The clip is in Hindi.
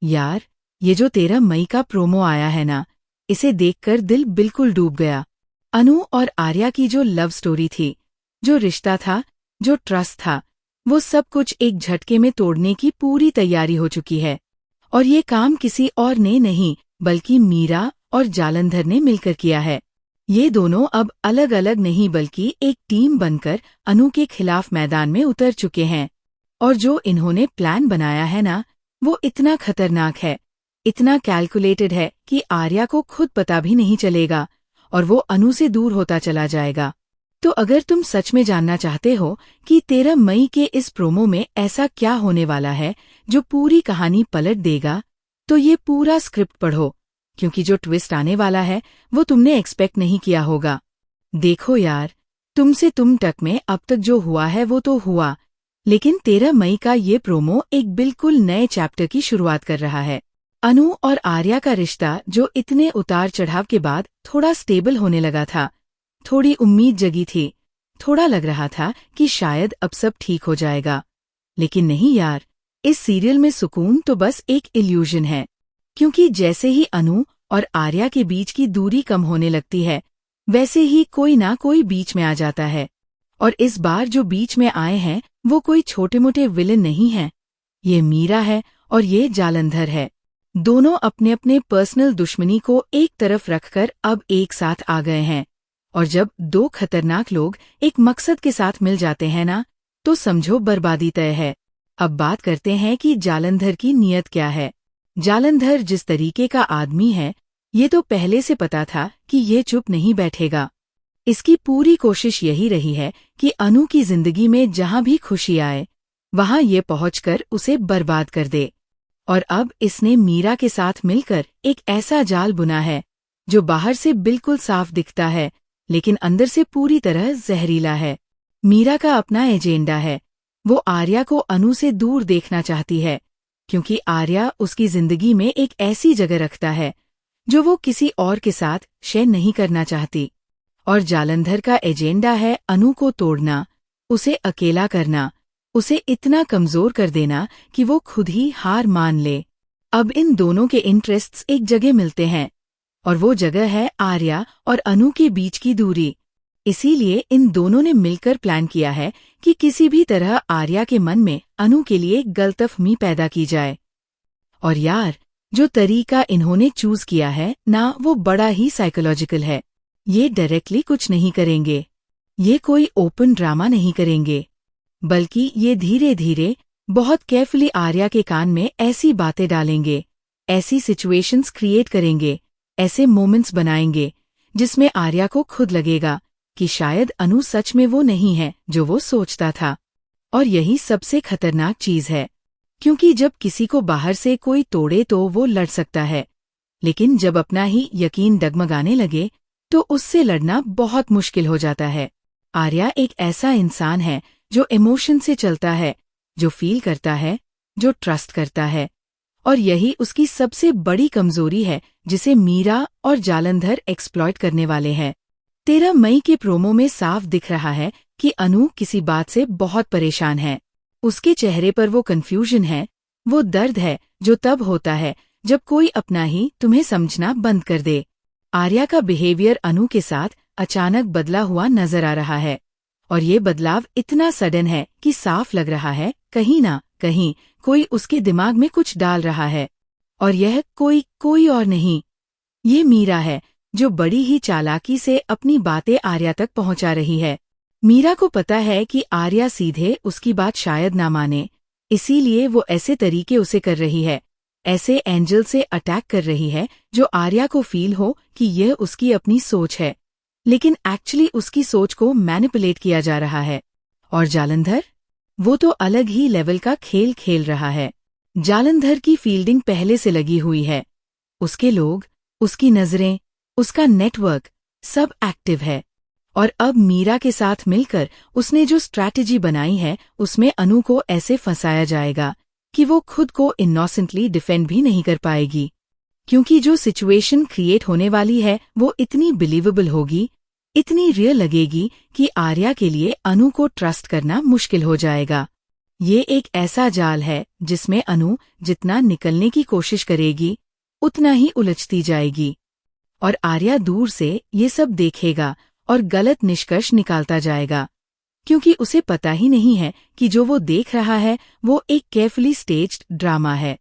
यार, ये जो 13 मई का प्रोमो आया है ना, इसे देखकर दिल बिल्कुल डूब गया। अनु और आर्या की जो लव स्टोरी थी, जो रिश्ता था, जो ट्रस्ट था, वो सब कुछ एक झटके में तोड़ने की पूरी तैयारी हो चुकी है। और ये काम किसी और ने नहीं, बल्कि मीरा और जालंधर ने मिलकर किया है। ये दोनों अब अलग अलग नहीं बल्कि एक टीम बनकर अनु के खिलाफ मैदान में उतर चुके हैं। और जो इन्होंने प्लान बनाया है ना, वो इतना खतरनाक है, इतना कैलकुलेटेड है कि आर्या को खुद पता भी नहीं चलेगा और वो अनु से दूर होता चला जाएगा। तो अगर तुम सच में जानना चाहते हो कि 13 मई के इस प्रोमो में ऐसा क्या होने वाला है जो पूरी कहानी पलट देगा, तो ये पूरा स्क्रिप्ट पढ़ो, क्योंकि जो ट्विस्ट आने वाला है वो तुमने एक्सपेक्ट नहीं किया होगा। देखो यार, तुमसे तुम तक में अब तक जो हुआ है वो तो हुआ, लेकिन 13 मई का ये प्रोमो एक बिल्कुल नए चैप्टर की शुरुआत कर रहा है। अनु और आर्या का रिश्ता जो इतने उतार चढ़ाव के बाद थोड़ा स्टेबल होने लगा था, थोड़ी उम्मीद जगी थी, थोड़ा लग रहा था कि शायद अब सब ठीक हो जाएगा। लेकिन नहीं यार, इस सीरियल में सुकून तो बस एक इल्यूजन है, क्योंकि जैसे ही अनु और आर्या के बीच की दूरी कम होने लगती है, वैसे ही कोई ना कोई बीच में आ जाता है। और इस बार जो बीच में आए हैं वो कोई छोटे मोटे विलेन नहीं हैं, ये मीरा है और ये जालंधर है। दोनों अपने अपने पर्सनल दुश्मनी को एक तरफ रखकर अब एक साथ आ गए हैं। और जब दो खतरनाक लोग एक मकसद के साथ मिल जाते हैं ना, तो समझो बर्बादी तय है। अब बात करते हैं कि जालंधर की नीयत क्या है। जालंधर जिस तरीके का आदमी है, ये तो पहले से पता था कि ये चुप नहीं बैठेगा। इसकी पूरी कोशिश यही रही है कि अनु की जिंदगी में जहां भी खुशी आए, वहां ये पहुंचकर उसे बर्बाद कर दे। और अब इसने मीरा के साथ मिलकर एक ऐसा जाल बुना है जो बाहर से बिल्कुल साफ दिखता है, लेकिन अंदर से पूरी तरह जहरीला है। मीरा का अपना एजेंडा है। वो आर्या को अनु से दूर देखना चाहती है, क्योंकि आर्या उसकी जिंदगी में एक ऐसी जगह रखता है जो वो किसी और के साथ शेयर नहीं करना चाहती। और जालंधर का एजेंडा है अनु को तोड़ना, उसे अकेला करना, उसे इतना कमजोर कर देना कि वो खुद ही हार मान ले। अब इन दोनों के इंटरेस्ट्स एक जगह मिलते हैं, और वो जगह है आर्या और अनु के बीच की दूरी। इसीलिए इन दोनों ने मिलकर प्लान किया है कि किसी भी तरह आर्या के मन में अनु के लिए गलतफहमी पैदा की जाए। और यार, जो तरीका इन्होंने चूज किया है ना, वो बड़ा ही साइकोलॉजिकल है। ये डायरेक्टली कुछ नहीं करेंगे, ये कोई ओपन ड्रामा नहीं करेंगे, बल्कि ये धीरे धीरे बहुत केयरफुली आर्या के कान में ऐसी बातें डालेंगे, ऐसी सिचुएशंस क्रिएट करेंगे, ऐसे मोमेंट्स बनाएंगे जिसमें आर्या को खुद लगेगा कि शायद अनु सच में वो नहीं है जो वो सोचता था। और यही सबसे खतरनाक चीज है, क्योंकि जब किसी को बाहर से कोई तोड़े तो वो लड़ सकता है, लेकिन जब अपना ही यकीन डगमगाने लगे तो उससे लड़ना बहुत मुश्किल हो जाता है। आर्या एक ऐसा इंसान है जो इमोशन से चलता है, जो फील करता है, जो ट्रस्ट करता है, और यही उसकी सबसे बड़ी कमजोरी है जिसे मीरा और जालंधर एक्सप्लॉइट करने वाले हैं। 13 मई के प्रोमो में साफ दिख रहा है कि अनु किसी बात से बहुत परेशान है। उसके चेहरे पर वो कंफ्यूजन है, वो दर्द है जो तब होता है जब कोई अपना ही तुम्हें समझना बंद कर दे। आर्या का बिहेवियर अनु के साथ अचानक बदला हुआ नजर आ रहा है, और ये बदलाव इतना सडन है कि साफ लग रहा है कहीं ना कहीं कोई उसके दिमाग में कुछ डाल रहा है। और यह कोई और नहीं, ये मीरा है, जो बड़ी ही चालाकी से अपनी बातें आर्या तक पहुंचा रही है। मीरा को पता है कि आर्या सीधे उसकी बात शायद ना माने, इसीलिए वो ऐसे तरीके उसे कर रही है, ऐसे एंजल से अटैक कर रही है जो आर्या को फील हो कि यह उसकी अपनी सोच है, लेकिन एक्चुअली उसकी सोच को मैनिपुलेट किया जा रहा है। और जालंधर, वो तो अलग ही लेवल का खेल खेल रहा है। जालंधर की फील्डिंग पहले से लगी हुई है, उसके लोग, उसकी नजरें, उसका नेटवर्क सब एक्टिव है। और अब मीरा के साथ मिलकर उसने जो स्ट्रैटेजी बनाई है, उसमें अनु को ऐसे फंसाया जाएगा कि वो खुद को इनोसेंटली डिफेंड भी नहीं कर पाएगी, क्योंकि जो सिचुएशन क्रिएट होने वाली है वो इतनी बिलीवेबल होगी, इतनी रियल लगेगी कि आर्या के लिए अनु को ट्रस्ट करना मुश्किल हो जाएगा। ये एक ऐसा जाल है जिसमें अनु जितना निकलने की कोशिश करेगी उतना ही उलझती जाएगी, और आर्या दूर से ये सब देखेगा और गलत निष्कर्ष निकालता जाएगा, क्योंकि उसे पता ही नहीं है कि जो वो देख रहा है वो एक केयरफुली स्टेज्ड ड्रामा है।